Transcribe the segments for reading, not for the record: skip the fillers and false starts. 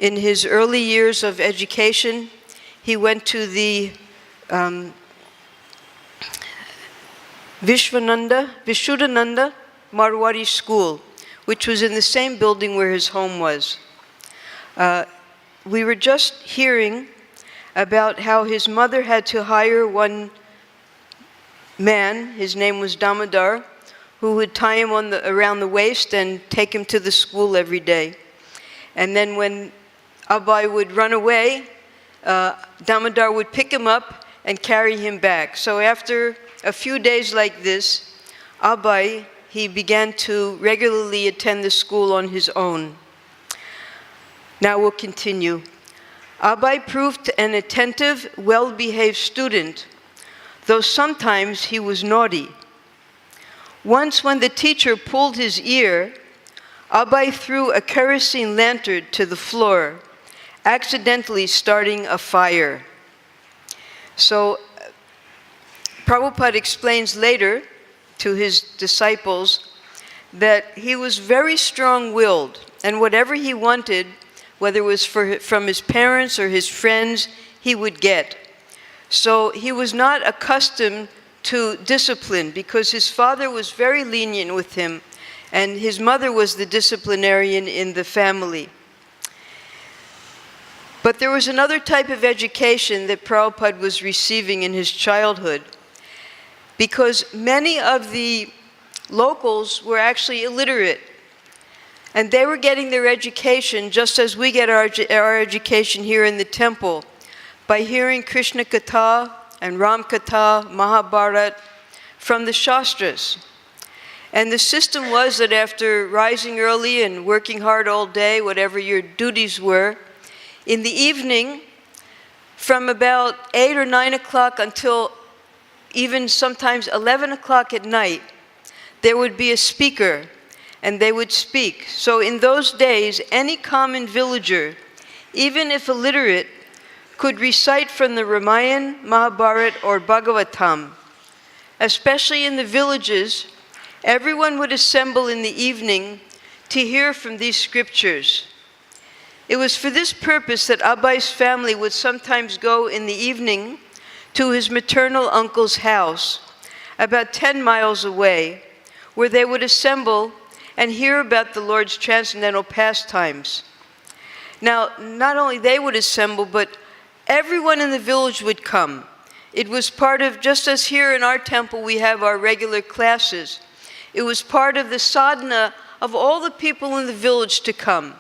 In his early years of education, he went to the Vishuddhananda Marwari school, which was in the same building where his home was. We were just hearing about how his mother had to hire one man, his name was Damodar, who would tie him around the waist and take him to the school every day. And then when Abai would run away, Damodar would pick him up and carry him back. So after a few days like this, Abai, he began to regularly attend the school on his own. Now we'll continue. Abai proved an attentive, well-behaved student, though sometimes he was naughty. Once when the teacher pulled his ear, Abai threw a kerosene lantern to the floor, accidentally starting a fire. So Prabhupada explains later to his disciples that he was very strong-willed, and whatever he wanted, whether it was from his parents or his friends, he would get. So he was not accustomed to discipline because his father was very lenient with him, and his mother was the disciplinarian in the family. But there was another type of education that Prabhupada was receiving in his childhood, because many of the locals were actually illiterate, and they were getting their education just as we get our education here in the temple, by hearing Krishna Katha and Ram Katha, Mahabharata from the Shastras. And the system was that after rising early and working hard all day, whatever your duties were, in the evening, from about 8 or 9 o'clock until even sometimes 11 o'clock at night, there would be a speaker, and they would speak. So in those days, any common villager, even if illiterate, could recite from the Ramayana, Mahabharata, or Bhagavatam. Especially in the villages, everyone would assemble in the evening to hear from these scriptures. It was for this purpose that Abai's family would sometimes go in the evening to his maternal uncle's house, about 10 miles away, where they would assemble and hear about the Lord's transcendental pastimes. Now, not only they would assemble, but everyone in the village would come. It was part of, just as here in our temple we have our regular classes, it was part of the sadhana of all the people in the village to come.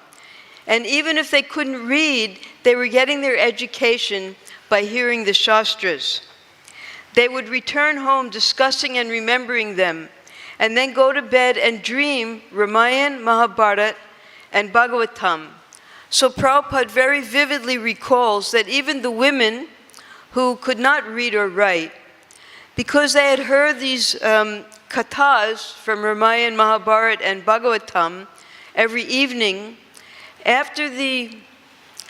And even if they couldn't read, they were getting their education by hearing the Shastras. They would return home discussing and remembering them, and then go to bed and dream Ramayana, Mahabharata, and Bhagavatam. So Prabhupada very vividly recalls that even the women who could not read or write, because they had heard these kathas from Ramayana, Mahabharata, and Bhagavatam every evening, after the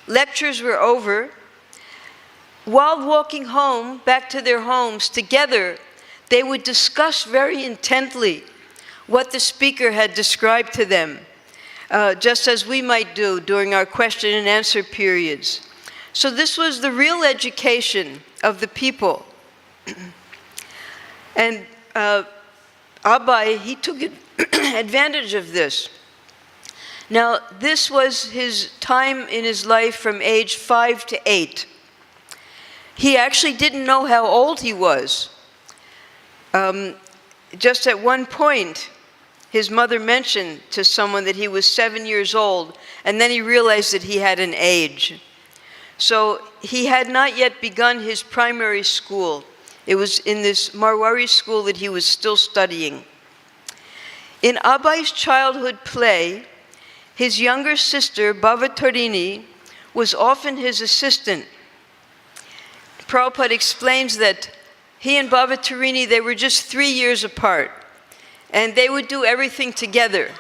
lectures were over, while walking home, back to their homes together, they would discuss very intently what the speaker had described to them, just as we might do during our question and answer periods. So this was the real education of the people. And Abai, he took advantage of this. Now, this was his time in his life from age 5 to 8. He actually didn't know how old he was. Just at one point, his mother mentioned to someone that he was 7 years old, and then he realized that he had an age. So he had not yet begun his primary school. It was in this Marwari school that he was still studying. In Abai's childhood play, his younger sister, Bhavatarini, was often his assistant. Prabhupada explains that he and Bhavatarini, they were just 3 years apart, and they would do everything together.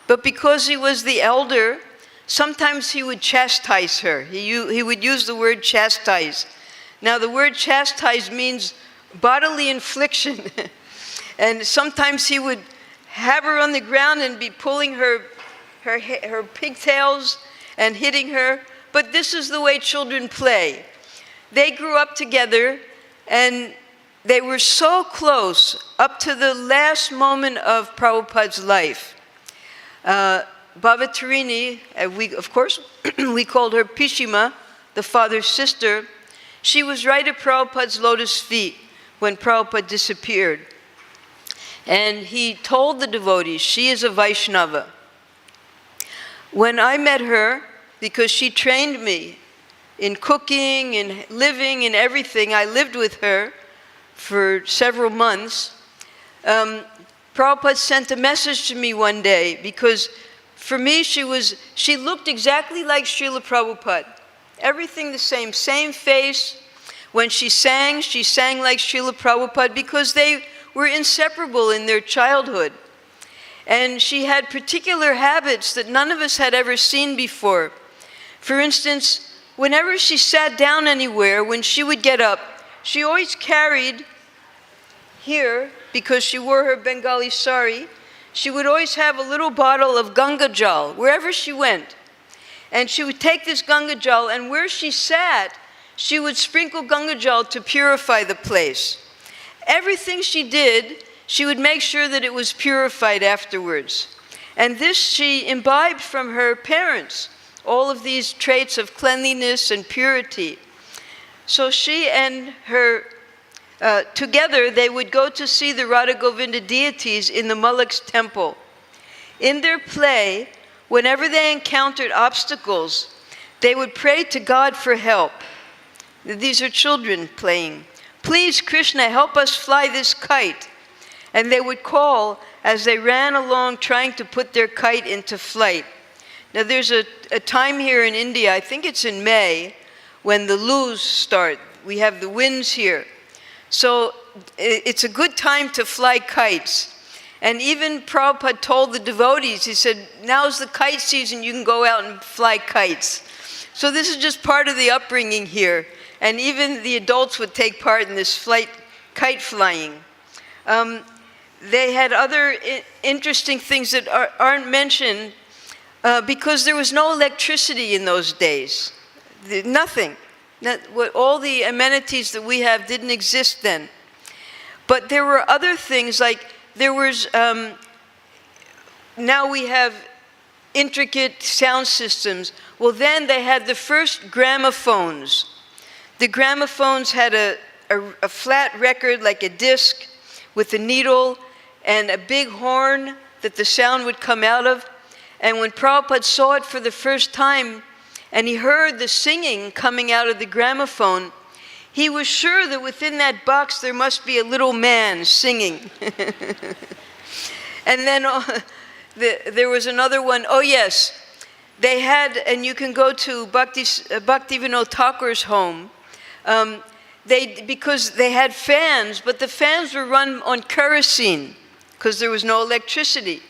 But because he was the elder, sometimes he would chastise her. He would use the word chastise. Now, the word chastise means bodily infliction. And sometimes he would have her on the ground and be pulling her pigtails and hitting her, but this is the way children play. They grew up together, and they were so close up to the last moment of Prabhupada's life. Bhava Tarini, of course, we called her Pishima, the father's sister. She was right at Prabhupada's lotus feet when Prabhupada disappeared. And he told the devotees, she is a Vaishnava. When I met her, because she trained me in cooking and living and everything, I lived with her for several months. Prabhupada sent a message to me one day, because for me she looked exactly like Srila Prabhupada. Everything the same face. When she sang like Srila Prabhupada, because they were inseparable in their childhood. And she had particular habits that none of us had ever seen before. For instance, whenever she sat down anywhere, when she would get up, she always carried here, because she wore her Bengali sari, she would always have a little bottle of Ganga Jal wherever she went. And she would take this Ganga Jal, and where she sat, she would sprinkle Ganga Jal to purify the place. Everything she did, she would make sure that it was purified afterwards. And this she imbibed from her parents, all of these traits of cleanliness and purity. So she and her, together, they would go to see the Radha Govinda deities in the Malak's temple. In their play, whenever they encountered obstacles, they would pray to God for help. These are children playing. Please, Krishna, help us fly this kite. And they would call as they ran along trying to put their kite into flight. Now there's a time here in India, I think it's in May, when the loos start. We have the winds here. So it's a good time to fly kites. And even Prabhupada told the devotees, he said, now's the kite season, you can go out and fly kites. So this is just part of the upbringing here. And even the adults would take part in this kite flying. They had other interesting things that aren't mentioned because there was no electricity in those days. Nothing. All the amenities that we have didn't exist then. But there were other things, like there was, now we have intricate sound systems. Well, then they had the first gramophones. The gramophones had a flat record, like a disc, with a needle and a big horn that the sound would come out of. And when Prabhupada saw it for the first time, and he heard the singing coming out of the gramophone, he was sure that within that box there must be a little man singing. And then there was another one. Oh yes, they had, and you can go to Bhaktivinoda Thakur's home, because they had fans, but the fans were run on kerosene because there was no electricity.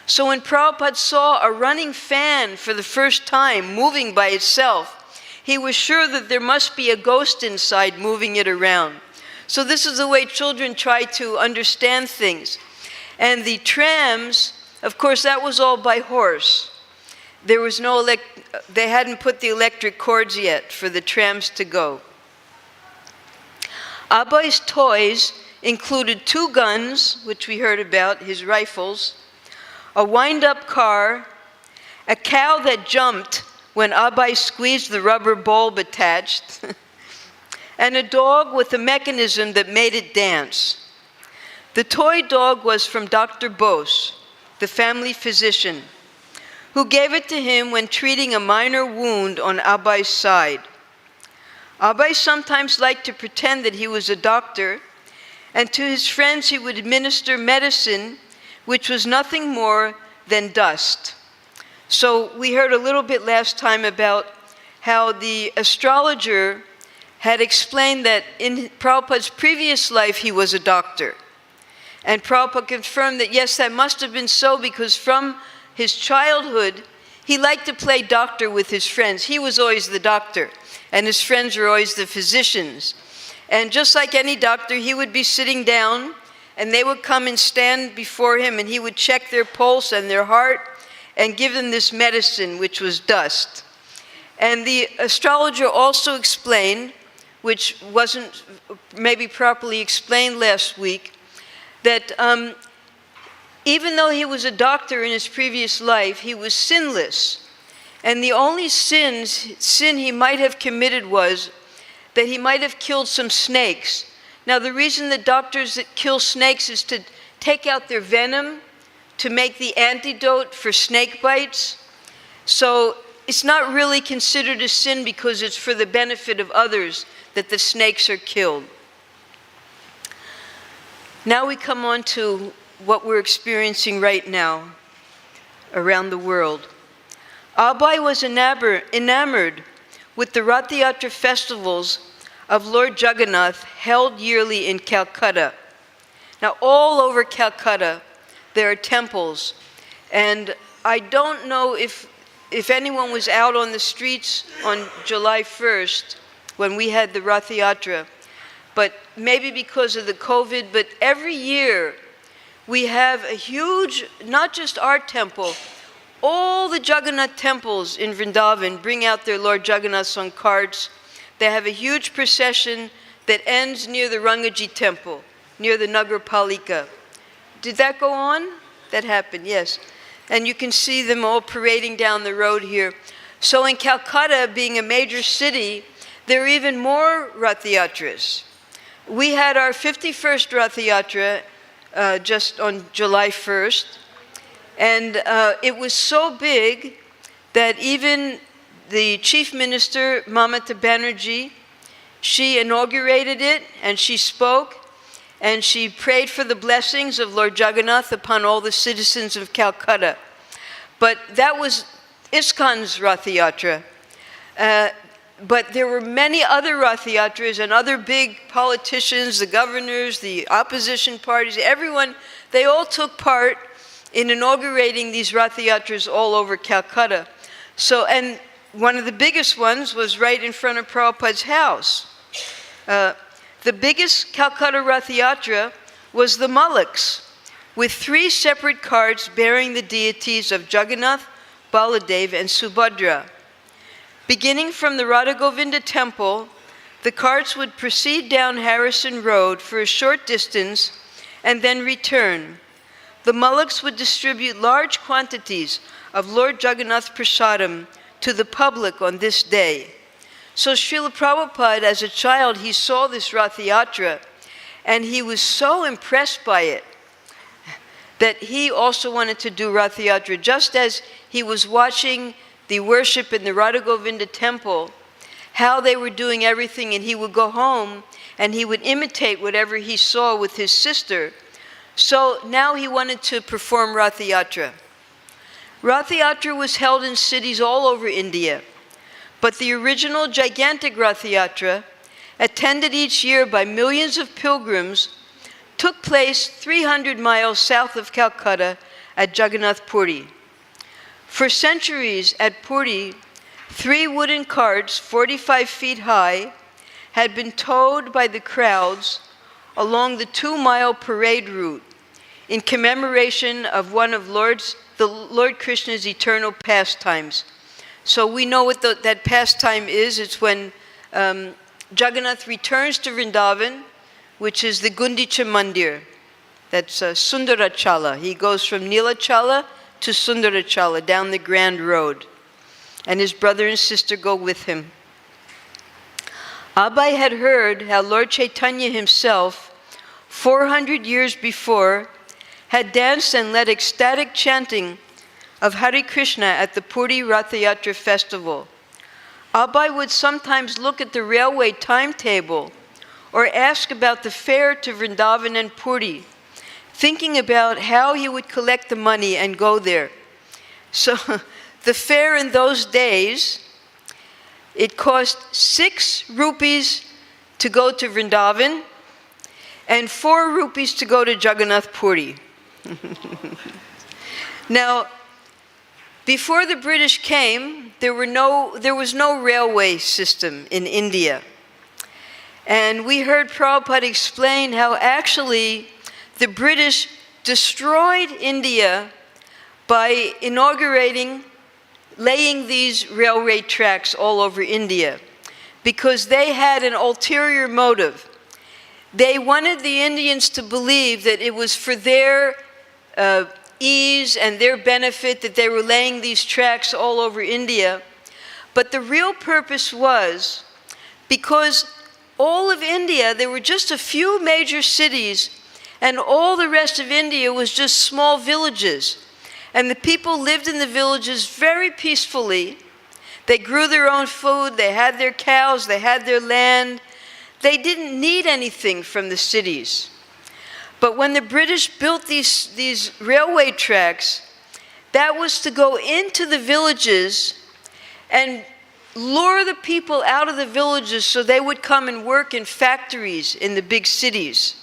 So when Prabhupada saw a running fan for the first time moving by itself, he was sure that there must be a ghost inside moving it around. So this is the way children try to understand things. And the trams, of course, that was all by horse. There was no they hadn't put the electric cords yet for the trams to go. Abhai's toys included 2 guns, which we heard about, his rifles, a wind-up car, a cow that jumped when Abhai squeezed the rubber bulb attached, and a dog with a mechanism that made it dance. The toy dog was from Dr. Bose, the family physician, who gave it to him when treating a minor wound on Abhai's side. Abhai sometimes liked to pretend that he was a doctor, and to his friends he would administer medicine, which was nothing more than dust. So we heard a little bit last time about how the astrologer had explained that in Prabhupada's previous life he was a doctor. And Prabhupada confirmed that yes, that must have been so, because from his childhood he liked to play doctor with his friends. He was always the doctor, and his friends were always the physicians. And just like any doctor, he would be sitting down, and they would come and stand before him, and he would check their pulse and their heart, and give them this medicine, which was dust. And the astrologer also explained, which wasn't maybe properly explained last week, that even though he was a doctor in his previous life, he was sinless. And the only sin he might have committed was that he might have killed some snakes. Now, the reason that doctors that kill snakes is to take out their venom to make the antidote for snake bites. So it's not really considered a sin because it's for the benefit of others that the snakes are killed. Now we come on to what we're experiencing right now around the world. Abai was enamored with the Rath Yatra festivals of Lord Jagannath held yearly in Calcutta. Now, all over Calcutta, there are temples, and I don't know if anyone was out on the streets on July 1st when we had the Rath Yatra, but maybe because of the COVID, but every year we have a huge, not just our temple, all the Jagannath temples in Vrindavan bring out their Lord Jagannaths on carts. They have a huge procession that ends near the Rangaji temple, near the Nagar Palika. Did that go on? That happened, yes. And you can see them all parading down the road here. So in Calcutta, being a major city, there are even more Rath Yatras. We had our 51st Rath Yatra just on July 1st. And it was so big that even the Chief Minister, Mamata Banerjee, she inaugurated it and she spoke and she prayed for the blessings of Lord Jagannath upon all the citizens of Calcutta. But that was ISKCON's Rath Yatra. But there were many other Rath Yatras and other big politicians, the governors, the opposition parties, everyone, they all took part in inaugurating these Rath Yatras all over Calcutta. So, and one of the biggest ones was right in front of Prabhupada's house. The biggest Calcutta Rath Yatra was the Mullaks, with 3 separate carts bearing the deities of Jagannath, Baladev, and Subhadra. Beginning from the Radha Govinda temple, the carts would proceed down Harrison Road for a short distance and then return. The Mullaks would distribute large quantities of Lord Jagannath Prasadam to the public on this day. So Srila Prabhupada, as a child, he saw this Rath Yatra, and he was so impressed by it that he also wanted to do Rath Yatra. Just as he was watching the worship in the Radha Govinda temple, how they were doing everything, and he would go home and he would imitate whatever he saw with his sister. So now he wanted to perform Rath Yatra. Rath Yatra was held in cities all over India, but the original gigantic Rath Yatra, attended each year by millions of pilgrims, took place 300 miles south of Calcutta at Jagannath Puri. For centuries at Puri, 3 wooden carts 45 feet high had been towed by the crowds along the 2-mile parade route in commemoration of one of the Lord Krishna's eternal pastimes. So we know what that pastime is. It's when Jagannath returns to Vrindavan, which is the Gundicha Mandir. That's Sundarachala. He goes from Nilachala to Sundarachala down the Grand Road. And his brother and sister go with him. Abai had heard how Lord Chaitanya himself, 400 years before, had danced and led ecstatic chanting of Hare Krishna at the Puri Rath Yatra festival. Abai would sometimes look at the railway timetable or ask about the fare to Vrindavan and Puri, thinking about how he would collect the money and go there. So the fare in those days, it cost 6 rupees to go to Vrindavan and 4 rupees to go to Jagannath Puri. Now, before the British came, there was no railway system in India. And we heard Prabhupada explain how actually the British destroyed India by laying these railway tracks all over India, because they had an ulterior motive. They wanted the Indians to believe that it was for their ease and their benefit that they were laying these tracks all over India. But the real purpose was because all of India, there were just a few major cities, and all the rest of India was just small villages. And the people lived in the villages very peacefully. They grew their own food, they had their cows, they had their land. They didn't need anything from the cities. But when the British built these railway tracks, that was to go into the villages and lure the people out of the villages so they would come and work in factories in the big cities.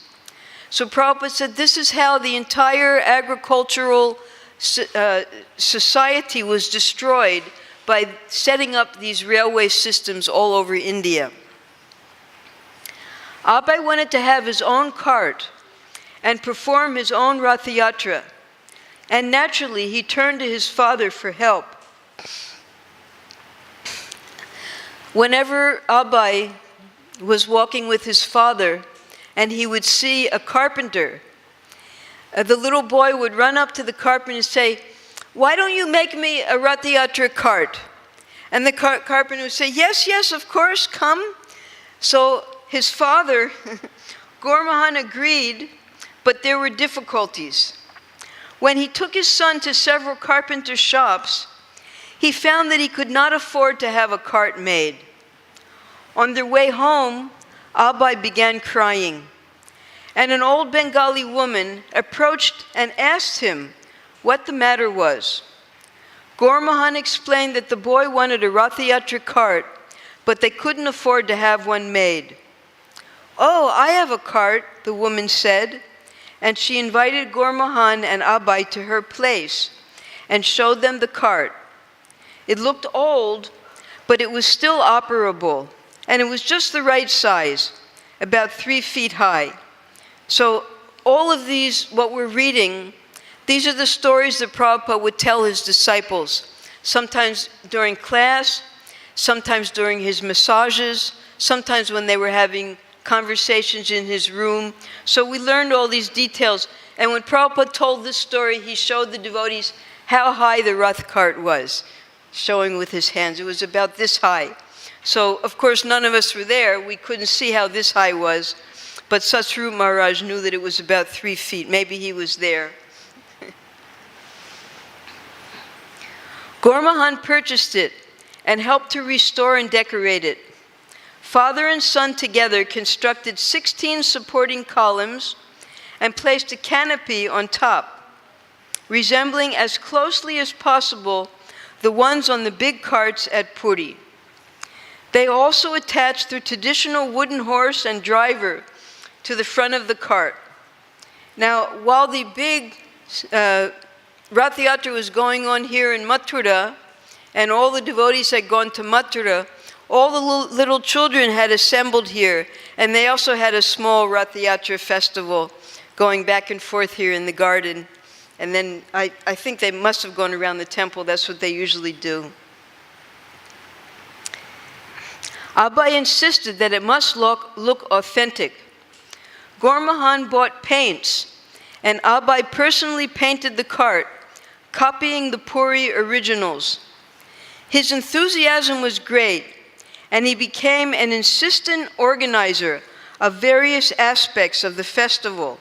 So Prabhupada said this is how the entire agricultural society was destroyed, by setting up these railway systems all over India. Abai wanted to have his own cart and perform his own Rath Yatra, and naturally he turned to his father for help. Whenever Abai was walking with his father and he would see a carpenter, the little boy would run up to the carpenter and say, "Why don't you make me a Rath Yatra cart?" And the carpenter would say, "Yes, yes, of course, come." So his father, Gormahan, agreed, but there were difficulties. When he took his son to several carpenter shops, he found that he could not afford to have a cart made. On their way home, Abai began crying, and an old Bengali woman approached and asked him what the matter was. Gormahan explained that the boy wanted a Rath Yatra cart, but they couldn't afford to have one made. "Oh, I have a cart," the woman said, and she invited Gormahan and Abai to her place and showed them the cart. It looked old, but it was still operable, and it was just the right size, about 3 feet high. So all of these, what we're reading, these are the stories that Prabhupada would tell his disciples, sometimes during class, sometimes during his massages, sometimes when they were having conversations in his room. So we learned all these details. And when Prabhupada told this story, he showed the devotees how high the Rath cart was, showing with his hands. It was about this high. So, of course, none of us were there. We couldn't see how this high was. But Satsvarup Maharaj knew that it was about 3 feet. Maybe he was there. Gormahan purchased it and helped to restore and decorate it. Father and son together constructed 16 supporting columns and placed a canopy on top, resembling as closely as possible the ones on the big carts at Puri. They also attached the traditional wooden horse and driver to the front of the cart. Now, while the big Rath Yatra was going on here in Mathura, and all the devotees had gone to Mathura, all the little children had assembled here, and they also had a small Rath Yatra festival going back and forth here in the garden. And then I think they must have gone around the temple. That's what they usually do. Abai insisted that it must look authentic. Gormahan bought paints, and Abai personally painted the cart, copying the Puri originals. His enthusiasm was great, and he became an insistent organizer of various aspects of the festival.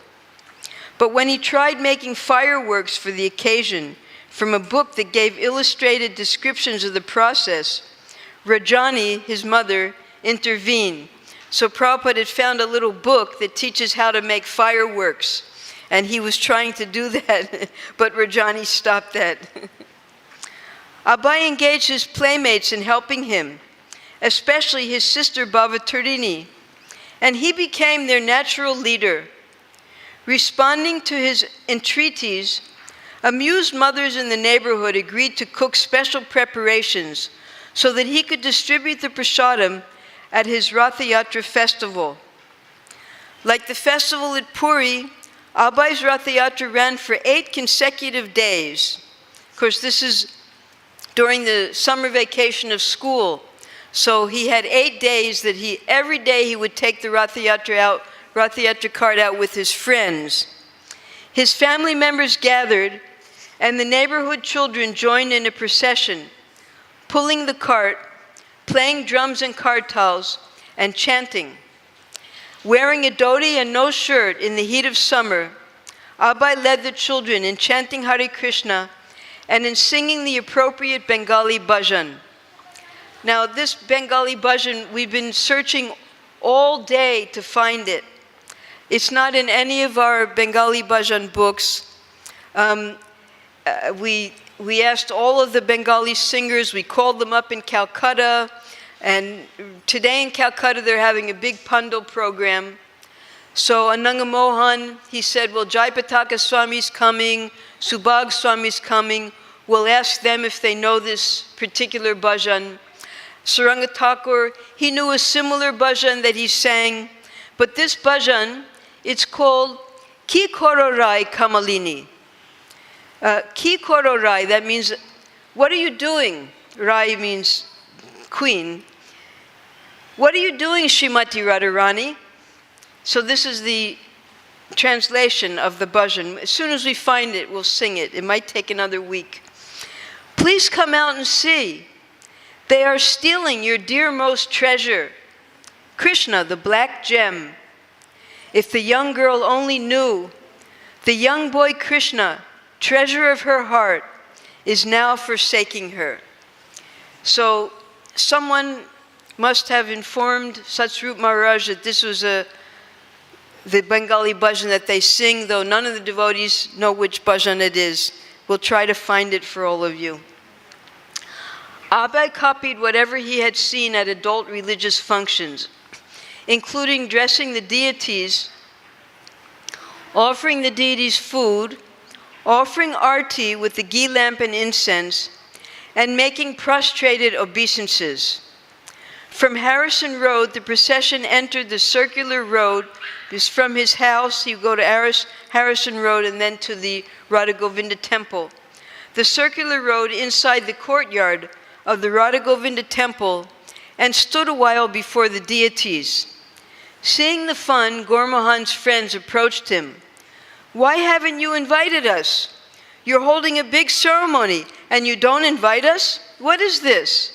But when he tried making fireworks for the occasion from a book that gave illustrated descriptions of the process, Rajani, his mother, intervened. So Prabhupada had found a little book that teaches how to make fireworks, and he was trying to do that, but Rajani stopped that. Abai engaged his playmates in helping him, especially his sister Bhavatarini, and he became their natural leader. Responding to his entreaties, amused mothers in the neighborhood agreed to cook special preparations so that he could distribute the prasadam at his Rath Yatra festival. Like the festival at Puri, Abai's Rath Yatra ran for 8 consecutive days. Of course, this is during the summer vacation of school. So he had 8 days that every day he would take the Rath Yatra cart out with his friends. His family members gathered, and the neighborhood children joined in a procession, pulling the cart, playing drums and kartals, and chanting. Wearing a dhoti and no shirt in the heat of summer, Abai led the children in chanting Hare Krishna and in singing the appropriate Bengali bhajan. Now, this Bengali bhajan, we've been searching all day to find it. It's not in any of our Bengali bhajan books. We asked all of the Bengali singers, we called them up in Calcutta, and today in Calcutta they're having a big Pandal program. So Ananga Mohan, he said, well, Jayapataka Swami's coming, Subhag Swami's coming, we'll ask them if they know this particular bhajan. Saranga Thakur, he knew a similar bhajan that he sang, but this bhajan, it's called Ki Koro Rai Kamalini. Ki Koro Rai, that means, what are you doing? Rai means queen. What are you doing, Shrimati Radharani? So this is the translation of the bhajan. As soon as we find it, we'll sing it. It might take another week. Please come out and see. They are stealing your dearmost treasure, Krishna, the black gem. If the young girl only knew, the young boy Krishna, treasure of her heart, is now forsaking her. So someone must have informed Satsrup Maharaj that this was the Bengali bhajan that they sing, though none of the devotees know which bhajan it is. We'll try to find it for all of you. Abai copied whatever he had seen at adult religious functions, including dressing the deities, offering the deities food, offering arti with the ghee lamp and incense, and making prostrated obeisances. From Harrison Road, the procession entered the circular road. From his house, he would go to Harrison Road and then to the Radha Govinda temple. The circular road inside the courtyard of the Radha Govinda temple and stood a while before the deities. Seeing the fun, Gormohan's friends approached him. Why haven't you invited us? You're holding a big ceremony and you don't invite us? What is this?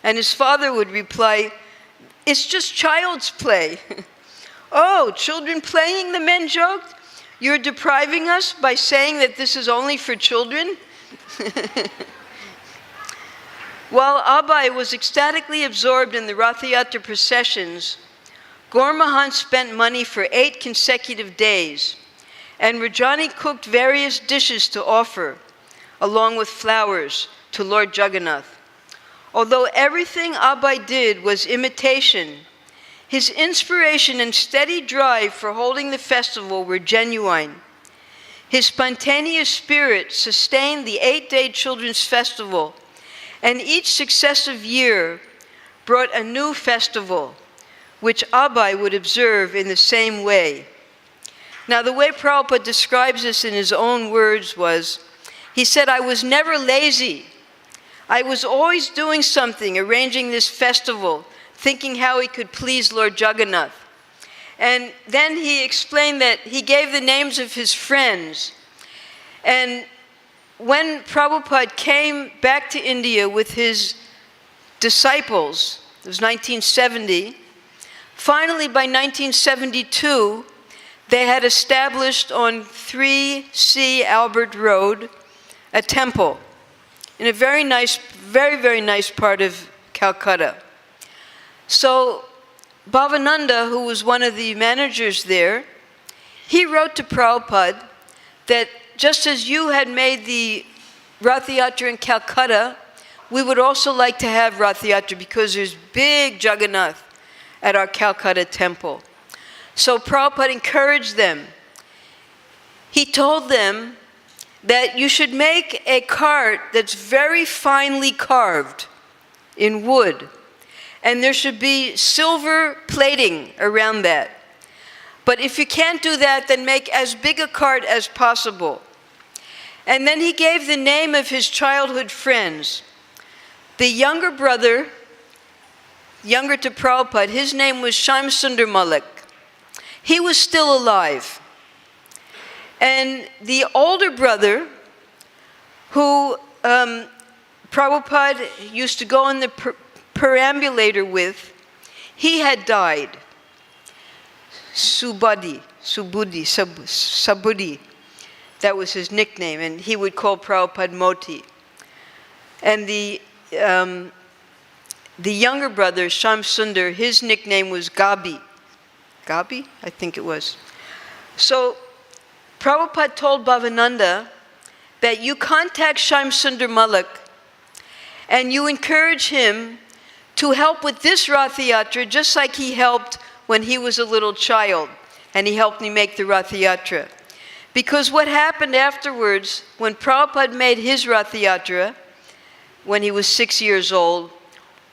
And his father would reply, it's just child's play. Oh, children playing, the men joked. You're depriving us by saying that this is only for children? While Abai was ecstatically absorbed in the Rath Yatra processions, Gormohan spent money for 8 consecutive days, and Rajani cooked various dishes to offer, along with flowers, to Lord Jagannath. Although everything Abai did was imitation, his inspiration and steady drive for holding the festival were genuine. His spontaneous spirit sustained the 8-day children's festival, and each successive year brought a new festival, which Abai would observe in the same way. Now, the way Prabhupada describes this in his own words was, he said, I was never lazy. I was always doing something, arranging this festival, thinking how he could please Lord Jagannath. And then he explained that he gave the names of his friends. And when Prabhupada came back to India with his disciples, it was 1970, finally by 1972, they had established on 3C Albert Road a temple in a very nice, very, very nice part of Calcutta. So Bhavananda, who was one of the managers there, he wrote to Prabhupada that just as you had made the Rath Yatra in Calcutta, we would also like to have Rath Yatra because there's big Jagannath at our Calcutta temple. So Prabhupada encouraged them. He told them that you should make a cart that's very finely carved in wood, and there should be silver plating around that. But if you can't do that, then make as big a cart as possible. And then he gave the name of his childhood friends. The younger brother, younger to Prabhupada, his name was Shyam Sundar Malik. He was still alive. And the older brother, who Prabhupada used to go in the perambulator with, he had died. Subudhi, that was his nickname, and he would call Prabhupada Moti. And the younger brother, Shyam Sundar, his nickname was Gabi. Gabi? I think it was. So Prabhupada told Bhavananda that you contact Shyam Sundar Malik and you encourage him to help with this Rath Yatra just like he helped when he was a little child and he helped me make the Rath Yatra. Because what happened afterwards, when Prabhupada made his Rath Yatra, when he was 6 years old,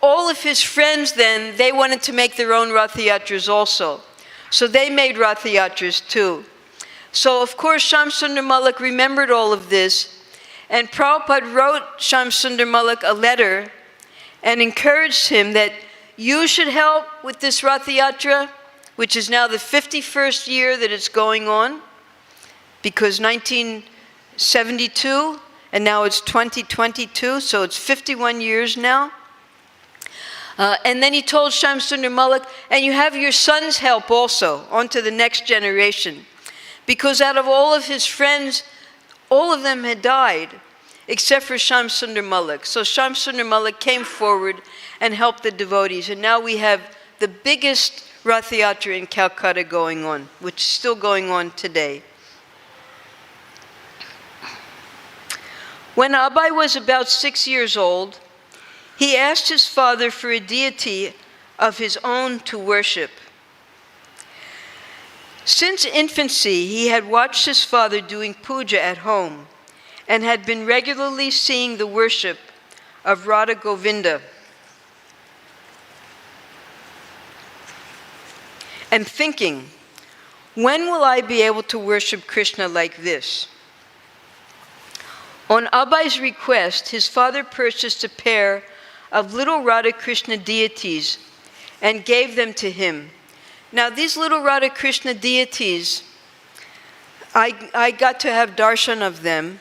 all of his friends then, they wanted to make their own Rath Yatras also. So they made Rath Yatras too. So of course Shyam Sundar Malik remembered all of this, and Prabhupada wrote Shyam Sundar Malik a letter and encouraged him that you should help with this Rath Yatra, which is now the 51st year that it's going on, because 1972, and now it's 2022, so it's 51 years now. And then he told Shyam Sundar Malik, and you have your sons help also, onto the next generation. Because out of all of his friends, all of them had died, except for Shyam Sundar Malik. So Shyam Sundar Malik came forward and helped the devotees. And now we have the biggest Rath Yatra in Calcutta going on, which is still going on today. When Abai was about 6 years old, he asked his father for a deity of his own to worship. Since infancy, he had watched his father doing puja at home and had been regularly seeing the worship of Radha Govinda and thinking, when will I be able to worship Krishna like this? On Abai's request, his father purchased a pair of little Radha Krishna deities and gave them to him. Now these little Radha Krishna deities, I got to have darshan of them.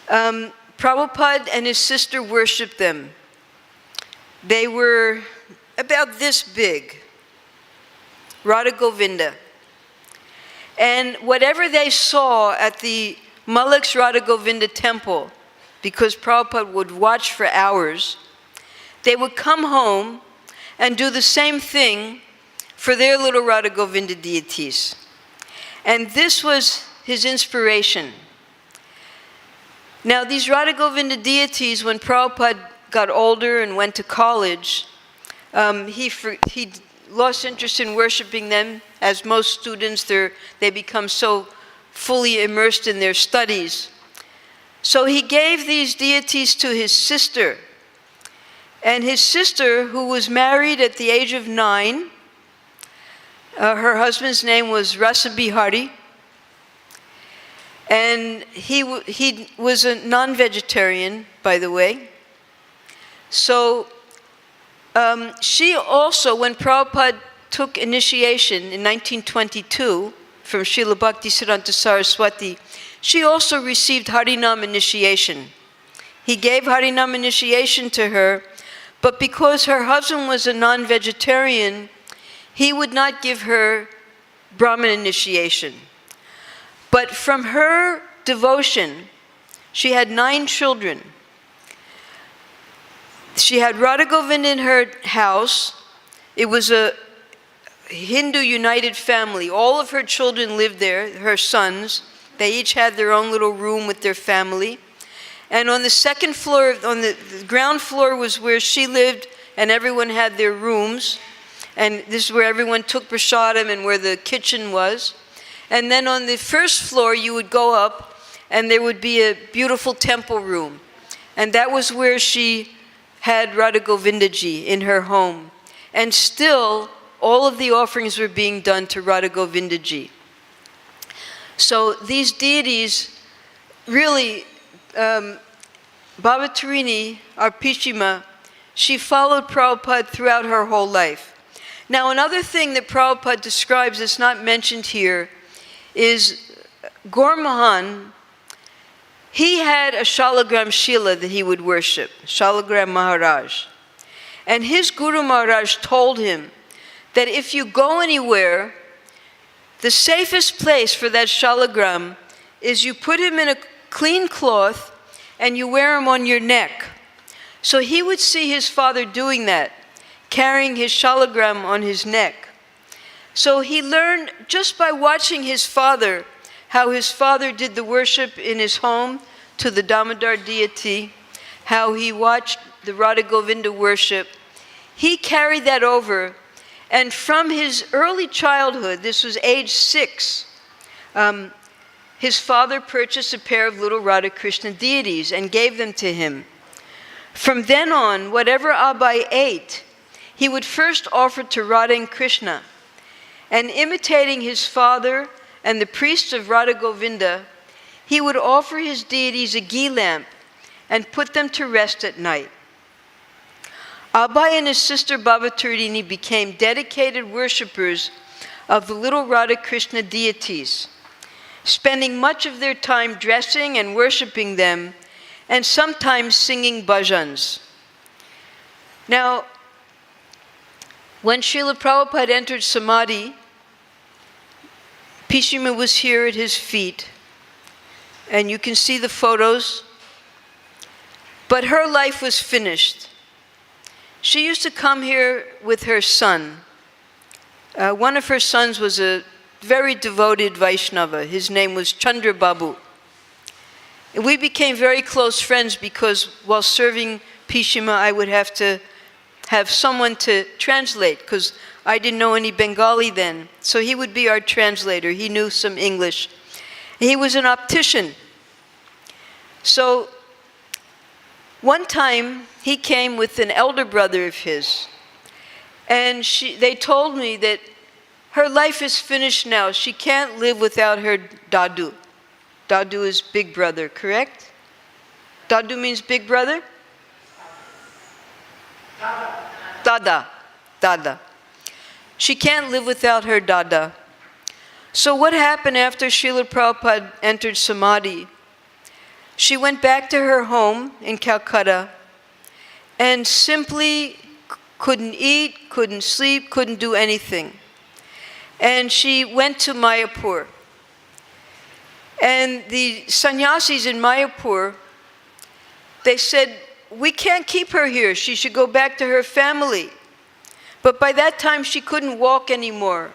Prabhupada and his sister worshipped them. They were about this big, Radha Govinda. And whatever they saw at the Malik's Radha Govinda temple, because Prabhupada would watch for hours, they would come home and do the same thing for their little Radha Govinda deities. And this was his inspiration. Now these Radha Govinda deities, when Prabhupada got older and went to college, he lost interest in worshiping them. As most students, they become so fully immersed in their studies. So he gave these deities to his sister. And his sister, who was married at the age of 9, her husband's name was Rasa Bihari, and he was a non-vegetarian, by the way. So she also, when Prabhupada took initiation in 1922 from Srila Bhaktisiddhanta Saraswati, she also received Harinam initiation. He gave Harinam initiation to her, but because her husband was a non-vegetarian, he would not give her Brahmin initiation. But from her devotion, she had 9 children. She had Radha Govinda in her house. It was a Hindu united family. All of her children lived there, her sons. They each had their own little room with their family. And on the second floor, on the ground floor was where she lived, and everyone had their rooms. And this is where everyone took prasadam and where the kitchen was. And then on the first floor, you would go up, and there would be a beautiful temple room. And that was where she had Radha Govindaji in her home. And still, all of the offerings were being done to Radha Govindaji. So these deities, really, Baba Tarini, our Pishima, she followed Prabhupada throughout her whole life. Now, another thing that Prabhupada describes that's not mentioned here is Gaur Mahan. He had a Shalagram Shila that he would worship, Shalagram Maharaj. And his Guru Maharaj told him that if you go anywhere, the safest place for that Shalagram is you put him in a clean cloth and you wear him on your neck. So he would see his father doing that, carrying his Shalagram on his neck. So he learned just by watching his father, how his father did the worship in his home to the Damodar deity, how he watched the Radha Govinda worship. He carried that over, and from his early childhood, this was age 6, his father purchased a pair of little Radha Krishna deities and gave them to him. From then on, whatever Abai ate, he would first offer to Radha and Krishna. And imitating his father and the priests of Radha Govinda, he would offer his deities a ghee lamp and put them to rest at night. Abai and his sister Baba Tarini became dedicated worshippers of the little Radha Krishna deities, spending much of their time dressing and worshipping them, and sometimes singing bhajans. Now, when Srila Prabhupada entered Samadhi, Pishima was here at his feet, and you can see the photos, but her life was finished. She used to come here with her son. One of her sons was a very devoted Vaishnava. His name was Chandra Babu. And we became very close friends because while serving Pishima, I would have to have someone to translate because I didn't know any Bengali then. So he would be our translator. He knew some English. He was an optician. So one time he came with an elder brother of his, and they told me that her life is finished now. She can't live without her Dadu. Dadu is big brother, correct? Dadu means big brother? Dada. Dada. She can't live without her Dada. So what happened after Srila Prabhupada entered Samadhi? She went back to her home in Calcutta and simply couldn't eat, couldn't sleep, couldn't do anything. And she went to Mayapur. And the sannyasis in Mayapur, they said, we can't keep her here. She should go back to her family. But by that time, she couldn't walk anymore.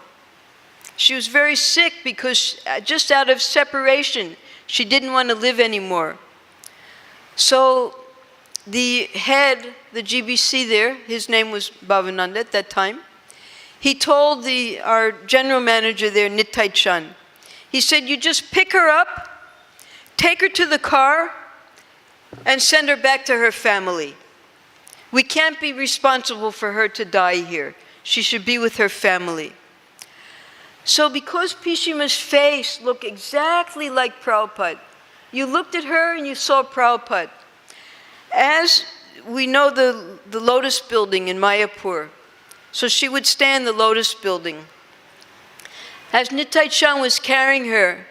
She was very sick because just out of separation, she didn't want to live anymore. So the head, the GBC there, his name was Bhavananda at that time, he told our general manager there, Nitai Chand, he said, you just pick her up, take her to the car, and send her back to her family. We can't be responsible for her to die here. She should be with her family. So because Pishima's face looked exactly like Prabhupada, you looked at her and you saw Prabhupada. As we know the Lotus building in Mayapur, so she would stay in the Lotus building. As Nitai Chand was carrying her,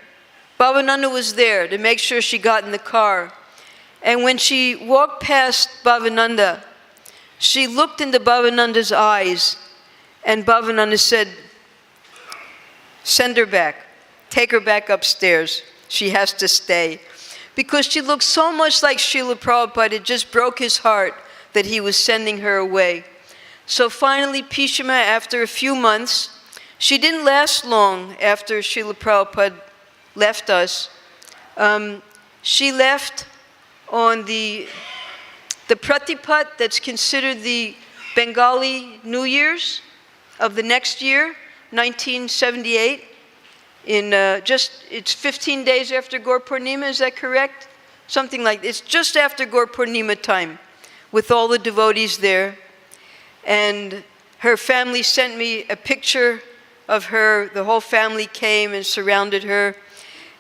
Bhavananda was there to make sure she got in the car. And when she walked past Bhavananda, she looked into Bhavananda's eyes, and Bhavananda said, send her back. Take her back upstairs. She has to stay. Because she looked so much like Srila Prabhupada, it just broke his heart that he was sending her away. So finally, Pishima, after a few months, she didn't last long after Srila Prabhupada left us. She left on the Pratipat, that's considered the Bengali New Year's of the next year, 1978. It's 15 days after Gaur Purnima, is that correct? Something like it's just after Gaur Purnima time, with all the devotees there. And her family sent me a picture of her. The whole family came and surrounded her.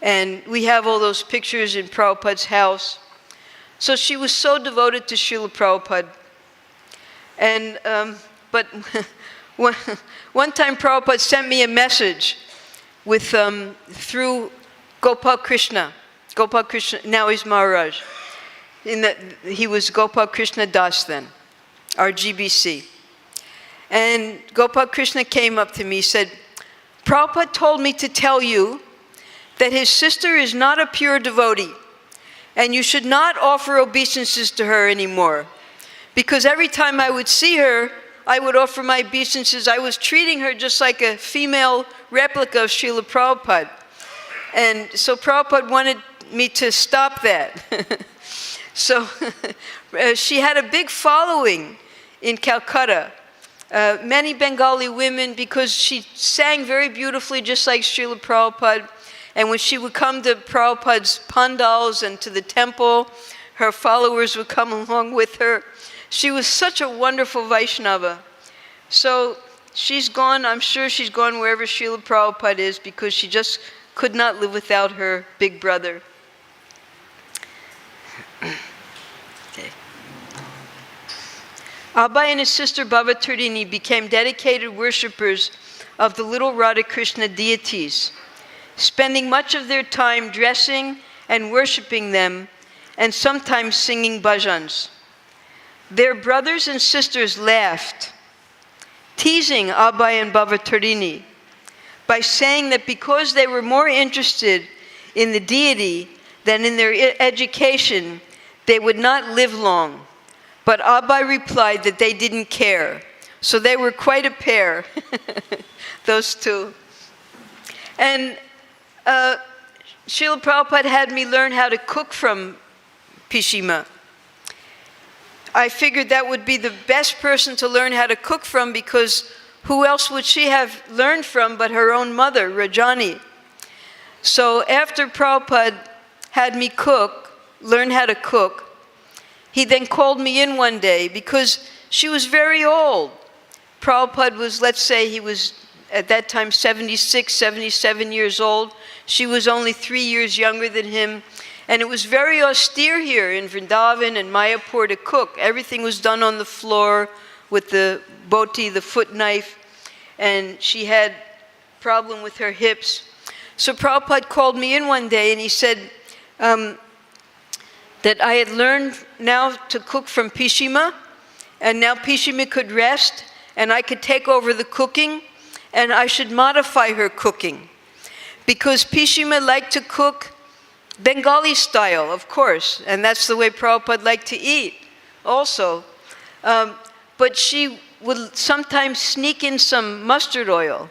And we have all those pictures in Prabhupada's house. So she was so devoted to Srila Prabhupada. And, but one time Prabhupada sent me a message with, through Gopal Krishna. Gopal Krishna, now he's Maharaj. He was Gopal Krishna Das then, our GBC. And Gopal Krishna came up to me, said, Prabhupada told me to tell you that his sister is not a pure devotee, and you should not offer obeisances to her anymore. Because every time I would see her, I would offer my obeisances. I was treating her just like a female replica of Srila Prabhupada. And so Prabhupada wanted me to stop that. So she had a big following in Calcutta. Many Bengali women, because she sang very beautifully, just like Srila Prabhupada. And when she would come to Prabhupada's pandals and to the temple, her followers would come along with her. She was such a wonderful Vaishnava. So she's gone, I'm sure she's gone wherever Srila Prabhupada is, because she just could not live without her big brother. Okay. Abhay and his sister Bhavatarini became dedicated worshippers of the little Radha Krishna deities, spending much of their time dressing and worshipping them, and sometimes singing bhajans. Their brothers and sisters laughed, teasing Abhay and Bhavatarini by saying that because they were more interested in the deity than in their education, they would not live long. But Abhay replied that they didn't care. So they were quite a pair, those two. And Srila Prabhupada had me learn how to cook from Pishima. I figured that would be the best person to learn how to cook from, because who else would she have learned from but her own mother, Rajani? So after Prabhupada had me learn how to cook, he then called me in one day because she was very old. Prabhupada was, let's say he was at that time 76, 77 years old. She was only 3 years younger than him. And it was very austere here in Vrindavan and Mayapur to cook. Everything was done on the floor with the boti, the foot knife. And she had a problem with her hips. So Prabhupada called me in one day and he said that I had learned now to cook from Pishima, and now Pishima could rest, and I could take over the cooking, and I should modify her cooking. Because Pishima liked to cook Bengali style, of course, and that's the way Prabhupada liked to eat also. But she would sometimes sneak in some mustard oil.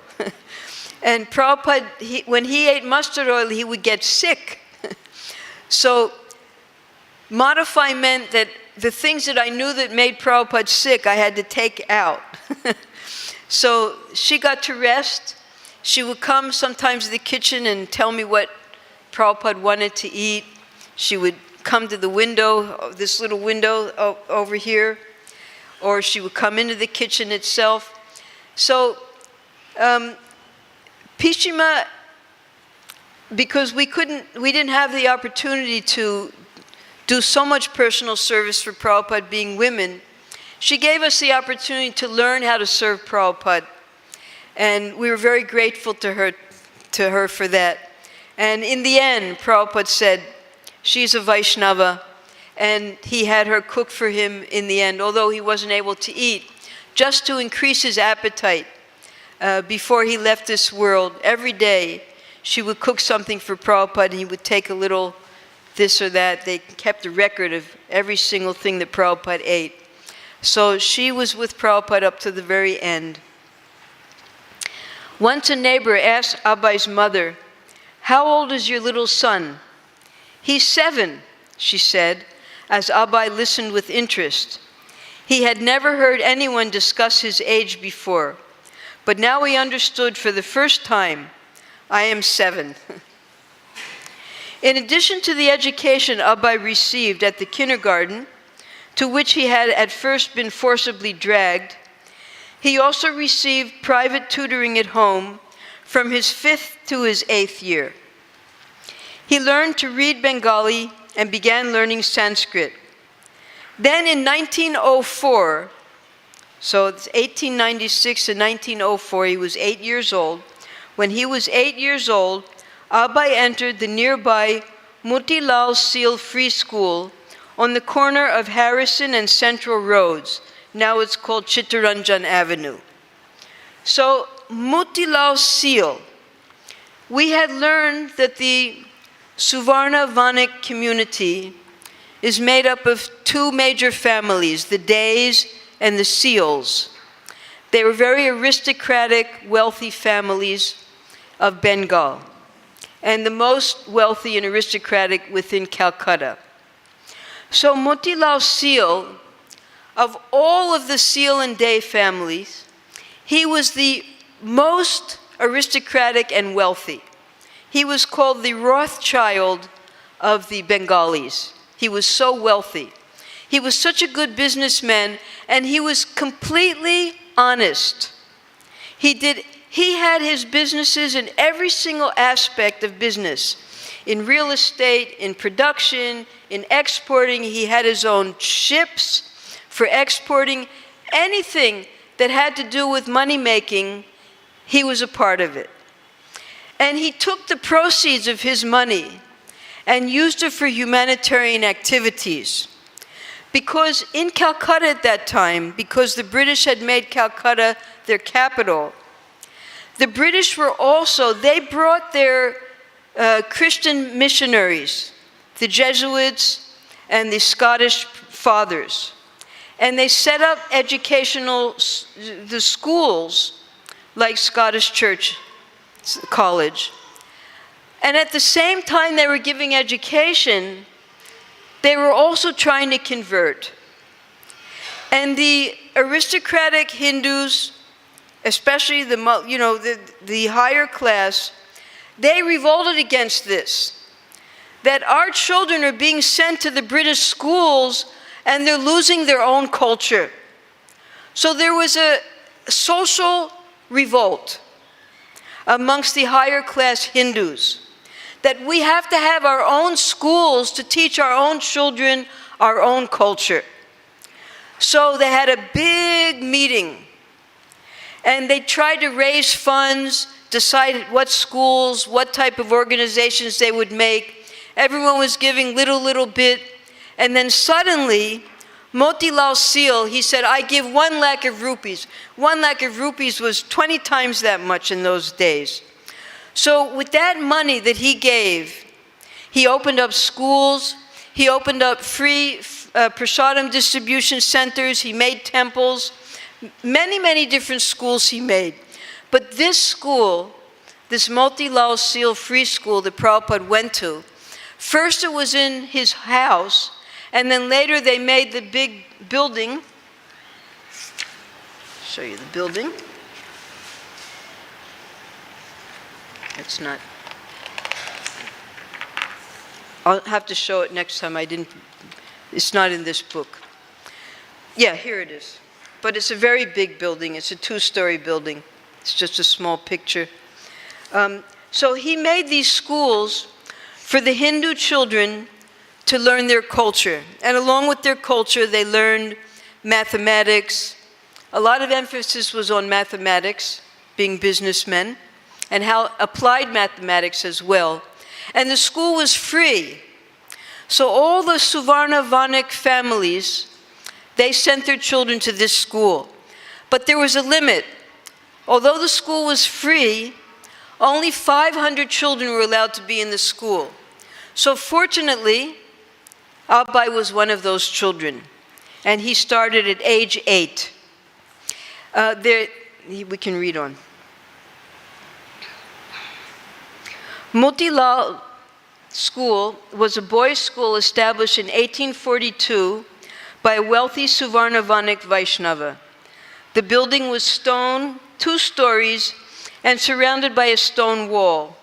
And Prabhupada, when he ate mustard oil, he would get sick. So modify meant that the things that I knew that made Prabhupada sick, I had to take out. So she got to rest. She would come sometimes to the kitchen and tell me what Prabhupada wanted to eat. She would come to the window, this little window over here, or she would come into the kitchen itself. So Pishima, because we didn't have the opportunity to do so much personal service for Prabhupada being women, she gave us the opportunity to learn how to serve Prabhupada. And we were very grateful to her for that. And in the end, Prabhupada said, she's a Vaishnava, and he had her cook for him in the end, although he wasn't able to eat, just to increase his appetite. Before he left this world, every day she would cook something for Prabhupada, and he would take a little this or that. They kept a record of every single thing that Prabhupada ate. So she was with Prabhupada up to the very end. Once a neighbor asked Abhay's mother, "How old is your little son?" "He's 7, she said, as Abhay listened with interest. He had never heard anyone discuss his age before, but now he understood for the first time, "I am 7. In addition to the education Abhay received at the kindergarten, to which he had at first been forcibly dragged, he also received private tutoring at home from his 5th to his 8th year. He learned to read Bengali and began learning Sanskrit. Then in 1904, so it's 1896 to 1904, he was 8 years old. When he was 8 years old, Abai entered the nearby Motilal Seal Free School on the corner of Harrison and Central Roads. Now it's called Chittaranjan Avenue. So Motilal Seal, we had learned that the Suvarna Vanik community is made up of two major families, the Days and the Seals. They were very aristocratic, wealthy families of Bengal, and the most wealthy and aristocratic within Calcutta. So Motilal Seal, of all of the Seal and Day families, he was the most aristocratic and wealthy. He was called the Rothschild of the Bengalis. He was so wealthy. He was such a good businessman, and he was completely honest. He had his businesses in every single aspect of business. In real estate, in production, in exporting. He had his own ships for exporting. Anything that had to do with money making, he was a part of it. And he took the proceeds of his money and used it for humanitarian activities. Because in Calcutta at that time, because the British had made Calcutta their capital, the British were also, they brought their Christian missionaries, the Jesuits and the Scottish fathers, and they set up the schools like Scottish Church College. And at the same time they were giving education, they were also trying to convert. And the aristocratic Hindus, especially the higher class, they revolted against this, that our children are being sent to the British schools and they're losing their own culture. So there was a social revolt amongst the higher class Hindus, that we have to have our own schools to teach our own children our own culture. So they had a big meeting, and they tried to raise funds, decide what schools, what type of organizations they would make. Everyone was giving little bit, and then suddenly, Motilal Seal, he said, I give 1 lakh of rupees. 1 lakh of rupees was 20 times that much in those days. So with that money that he gave, he opened up schools, he opened up free prasadam distribution centers, he made temples, many different schools he made. But this school, this Motilal Seal Free School that Prabhupada went to, first it was in his house, and then later they made the big building. Show you the building. It's not. I'll have to show it next time. It's not in this book. Yeah, here it is. But it's a very big building. It's a 2-story building. It's just a small picture. So he made these schools for the Hindu children to learn their culture. And along with their culture, they learned mathematics. A lot of emphasis was on mathematics, being businessmen, and how applied mathematics as well. And the school was free. So all the Suvarna Vanik families, they sent their children to this school. But there was a limit. Although the school was free, only 500 children were allowed to be in the school. So fortunately, Abai was one of those children, and he started at age 8. We can read on. Motilal School was a boys' school established in 1842 by a wealthy Suvarnavanik Vaishnava. The building was stone, 2 stories, and surrounded by a stone wall.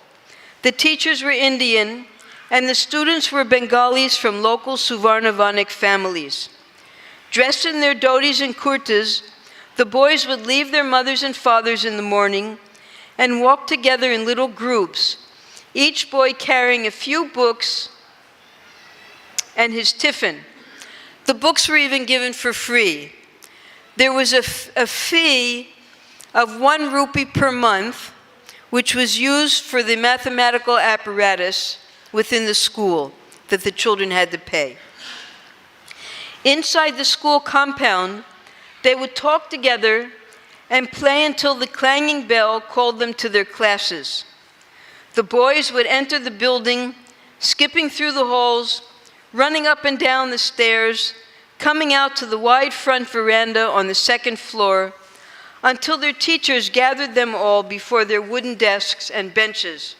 The teachers were Indian, and the students were Bengalis from local Suvarnavanik families. Dressed in their dhotis and kurtas, the boys would leave their mothers and fathers in the morning and walk together in little groups, each boy carrying a few books and his tiffin. The books were even given for free. There was a fee of 1 rupee per month, which was used for the mathematical apparatus within the school that the children had to pay. Inside the school compound, they would talk together and play until the clanging bell called them to their classes. The boys would enter the building, skipping through the halls, running up and down the stairs, coming out to the wide front veranda on the 2nd floor, until their teachers gathered them all before their wooden desks and benches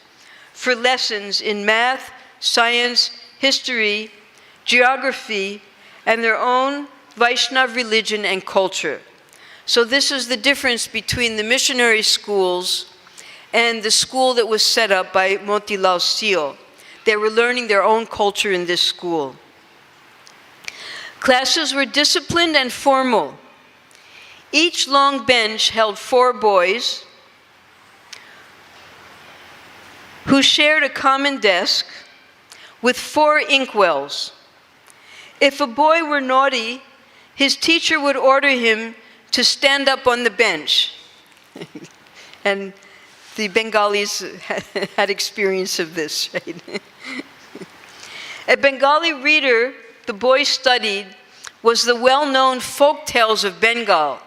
for lessons in math, science, history, geography, and their own Vaishnav religion and culture. So this is the difference between the missionary schools and the school that was set up by Motilal Sio. They were learning their own culture in this school. Classes were disciplined and formal. Each long bench held 4 boys who shared a common desk with 4 inkwells. If a boy were naughty, his teacher would order him to stand up on the bench. And the Bengalis had experience of this, right? A Bengali reader the boys studied was the well-known folk tales of Bengal.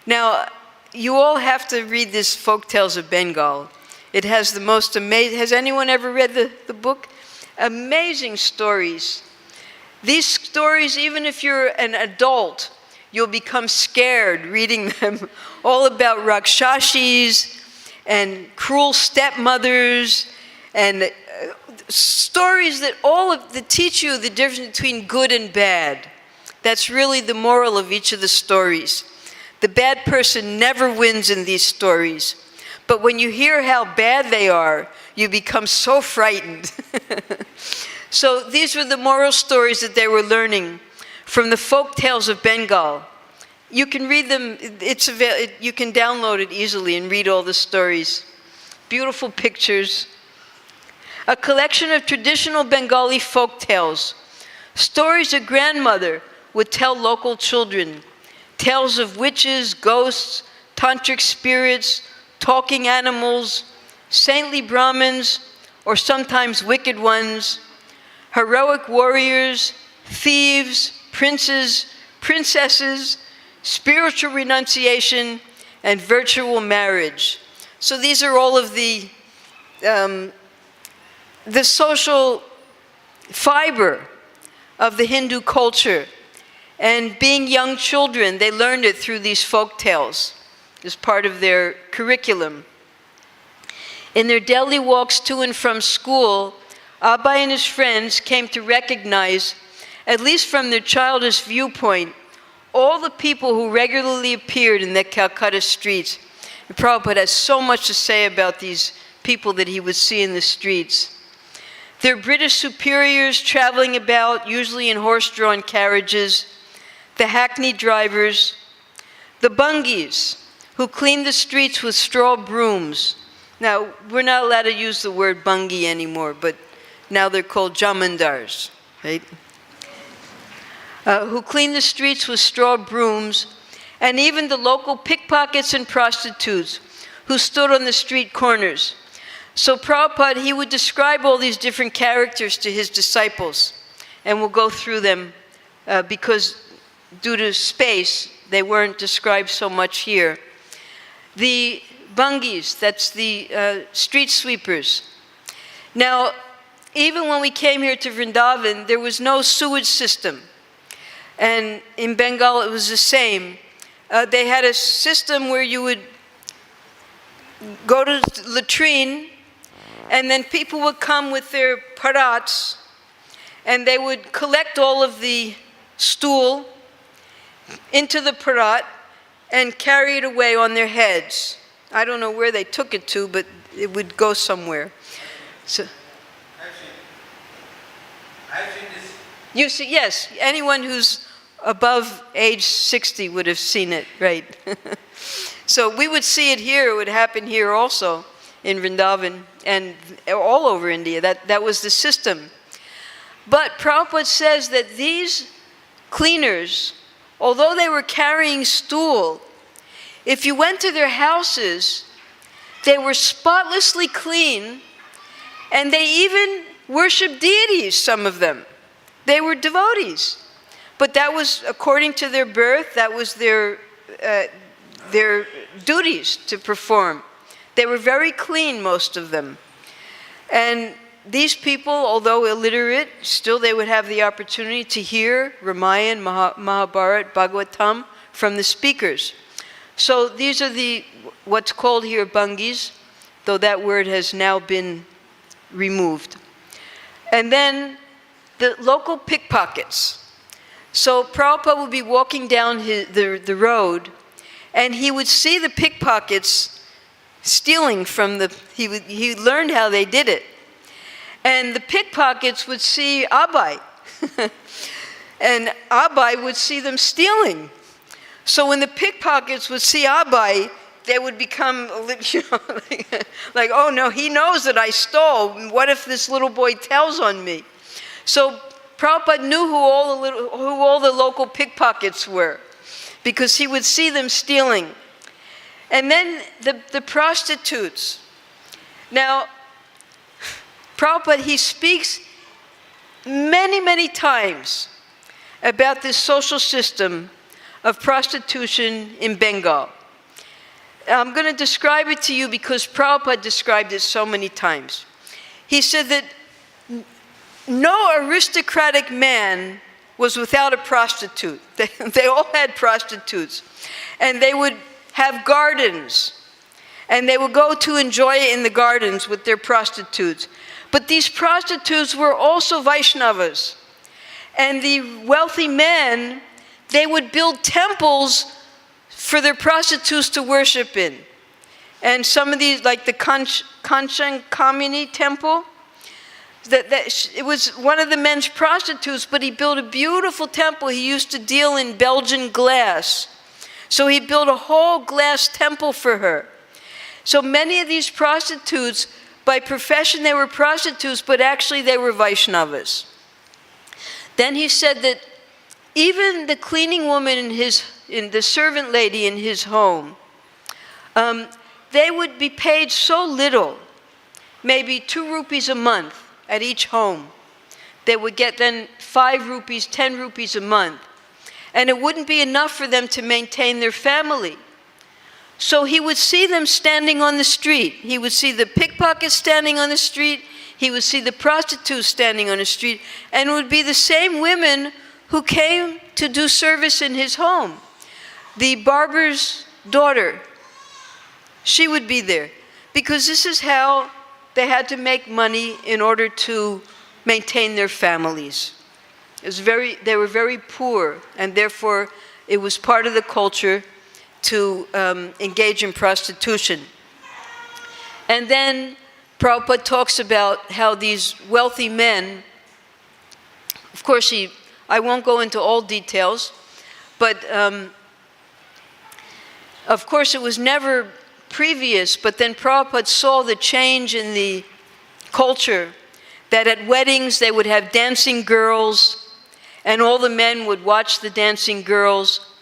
Now, you all have to read this Folk Tales of Bengal. It has the most amazing, has anyone ever read the book? Amazing stories. These stories, even if you're an adult, you'll become scared reading them, all about rakshashis and cruel stepmothers and stories that teach you the difference between good and bad. That's really the moral of each of the stories. The bad person never wins in these stories. But when you hear how bad they are, you become so frightened. So these were the moral stories that they were learning from the folk tales of Bengal. You can read them, you can download it easily and read all the stories. Beautiful pictures. A collection of traditional Bengali folk tales. Stories a grandmother would tell local children. Tales of witches, ghosts, tantric spirits, talking animals, saintly Brahmins, or sometimes wicked ones, heroic warriors, thieves, princes, princesses, spiritual renunciation, and virtual marriage. So these are all of the social fiber of the Hindu culture. And being young children, they learned it through these folk tales as part of their curriculum. In their daily walks to and from school, Abba and his friends came to recognize, at least from their childish viewpoint, all the people who regularly appeared in the Calcutta streets. And Prabhupada has so much to say about these people that he would see in the streets. Their British superiors traveling about, usually in horse-drawn carriages, the hackney drivers, the bungis, who cleaned the streets with straw brooms. Now, we're not allowed to use the word bungi anymore, but now they're called jamandars, right? Who cleaned the streets with straw brooms, and even the local pickpockets and prostitutes who stood on the street corners. So Prabhupada, he would describe all these different characters to his disciples, and we'll go through them because due to space, they weren't described so much here. The bungis, that's the street sweepers. Now, even when we came here to Vrindavan, there was no sewage system. And in Bengal, it was the same. They had a system where you would go to the latrine, and then people would come with their parats, and they would collect all of the stool into the parat and carry it away on their heads. I don't know where they took it to, but it would go somewhere. So, I've seen this. You see, yes, anyone who's above age 60 would have seen it, right? So we would see it here, it would happen here also. in Vrindavan and all over India. That was the system. But Prabhupada says that these cleaners, although they were carrying stool, if you went to their houses, they were spotlessly clean, and they even worshiped deities, some of them. They were devotees. But that was according to their birth, that was their duties to perform. They were very clean, most of them. And these people, although illiterate, still they would have the opportunity to hear Ramayana, Mahabharata, Bhagavatam from the speakers. So these are what's called here bhangis, though that word has now been removed. And then the local pickpockets. So Prabhupada would be walking down the road, and he would see the pickpockets stealing from he learned how they did it. And the pickpockets would see Abai, and Abai would see them stealing. So when the pickpockets would see Abai, they would become, like, oh no, he knows that I stole. What if this little boy tells on me? So Prabhupada knew who all the local pickpockets were, because he would see them stealing. And then the prostitutes. Now, Prabhupada, he speaks many, many times about this social system of prostitution in Bengal. I'm going to describe it to you because Prabhupada described it so many times. He said that no aristocratic man was without a prostitute. They all had prostitutes. And they would have gardens. And they would go to enjoy it in the gardens with their prostitutes. But these prostitutes were also Vaishnavas. And the wealthy men, they would build temples for their prostitutes to worship in. And some of these, like the Kanchan Kamini temple, it was one of the men's prostitutes, but he built a beautiful temple. He used to deal in Belgian glass. So he built a whole glass temple for her. So many of these prostitutes, by profession they were prostitutes, but actually they were Vaishnavas. Then he said that even the cleaning woman in the servant lady in his home, they would be paid so little, maybe 2 rupees a month at each home. They would get then 5 rupees, 10 rupees a month. And it wouldn't be enough for them to maintain their family. So he would see them standing on the street. He would see the pickpockets standing on the street. He would see the prostitutes standing on the street. And it would be the same women who came to do service in his home. The barber's daughter, she would be there. Because this is how they had to make money in order to maintain their families. They were very poor, and therefore it was part of the culture to engage in prostitution. And then Prabhupada talks about how these wealthy men, of course I won't go into all details, but of course it was never previous, but then Prabhupada saw the change in the culture, that at weddings they would have dancing girls, and all the men would watch the dancing girls.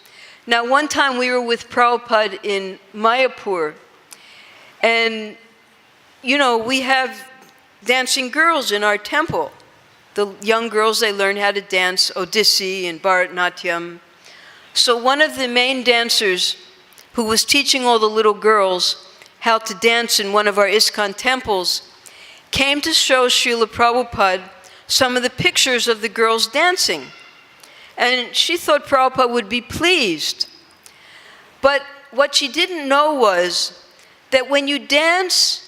Now, one time we were with Prabhupada in Mayapur, and, we have dancing girls in our temple. The young girls, they learn how to dance Odissi and Bharatanatyam. So one of the main dancers who was teaching all the little girls how to dance in one of our ISKCON temples came to show Srila Prabhupada some of the pictures of the girls dancing. And she thought Prabhupada would be pleased. But what she didn't know was that when you dance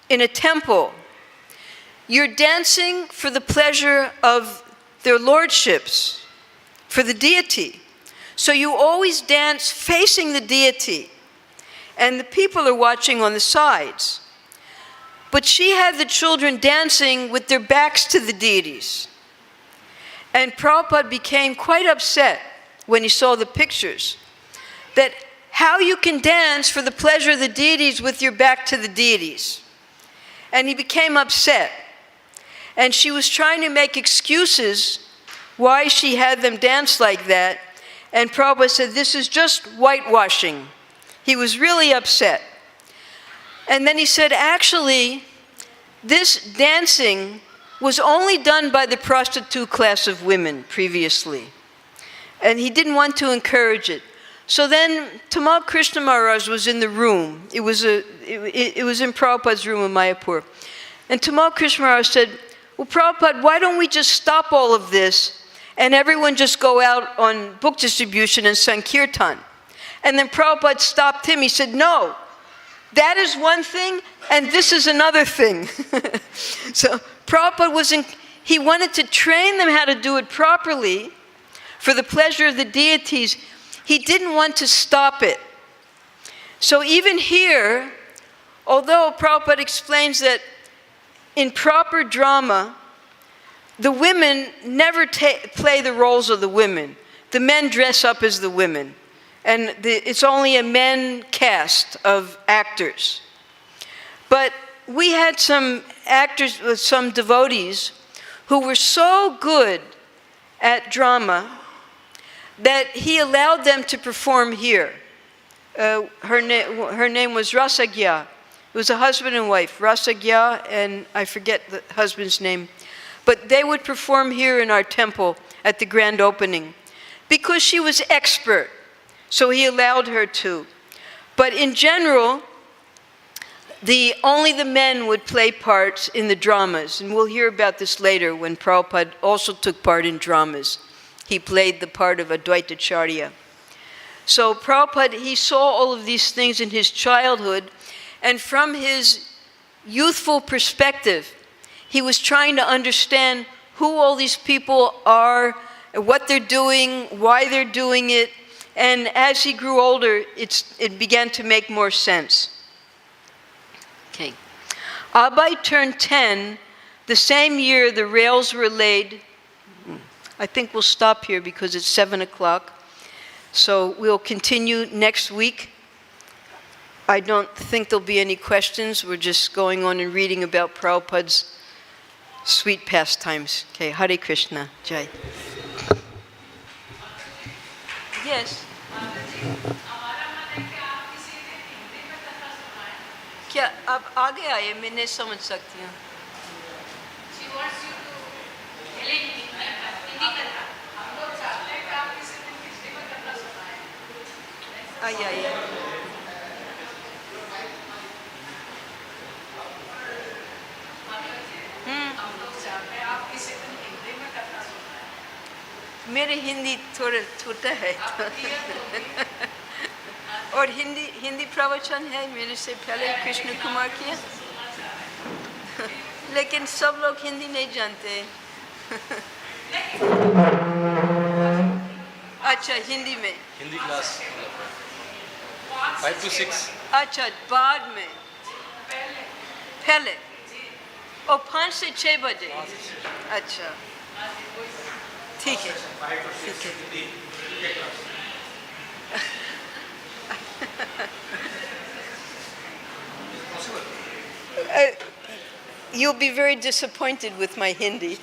in a temple, you're dancing for the pleasure of their lordships, for the deity. So you always dance facing the deity, and the people are watching on the sides. But she had the children dancing with their backs to the deities. And Prabhupada became quite upset when he saw the pictures, that how you can dance for the pleasure of the deities with your back to the deities. And he became upset. And she was trying to make excuses why she had them dance like that. And Prabhupada said, this is just whitewashing. He was really upset. And then he said, actually, this dancing was only done by the prostitute class of women previously. And he didn't want to encourage it. So then Tamal Krishna Maharaj was in the room. It was in Prabhupada's room in Mayapur. And Tamal Krishna Maharaj said, well, Prabhupada, why don't we just stop all of this and everyone just go out on book distribution and Sankirtan? And then Prabhupada stopped him. He said, no, that is one thing and this is another thing. So Prabhupada he wanted to train them how to do it properly for the pleasure of the deities. He didn't want to stop it. So even here, although Prabhupada explains that in proper drama, the women never play the roles of the women. The men dress up as the women. And it's only a men cast of actors. But we had some actors, some devotees, who were so good at drama that he allowed them to perform here. Her name was Rasagya. It was a husband and wife, Rasagya, and I forget the husband's name. But they would perform here in our temple at the grand opening because she was expert. So he allowed her to. But in general, only the men would play parts in the dramas. And we'll hear about this later when Prabhupada also took part in dramas. He played the part of Advaitacharya. So Prabhupada, he saw all of these things in his childhood, and from his youthful perspective, he was trying to understand who all these people are, what they're doing, why they're doing it, and as he grew older, it began to make more sense. Okay. Abai turned 10, the same year the rails were laid. I think we'll stop here because it's 7 o'clock. So we'll continue next week. I don't think there'll be any questions. We're just going on and reading about Prabhupada's sweet pastimes. Okay, Hare Krishna, Jai. Yes. क्या अब आगे आए मैं नहीं समझ सकती हूँ. आइए. मेरे हिंदी थोड़ा छोटा है और हिंदी प्रवचन है मेरे से पहले कृष्ण कुमार किया, लेकिन सब लोग हिंदी नहीं जानते. अच्छा, हिंदी में हिंदी क्लास 5 to 6. अच्छा, बाद में पहले और 5 से 6 बजे. अच्छा, ठीक है. You'll be very disappointed with my Hindi.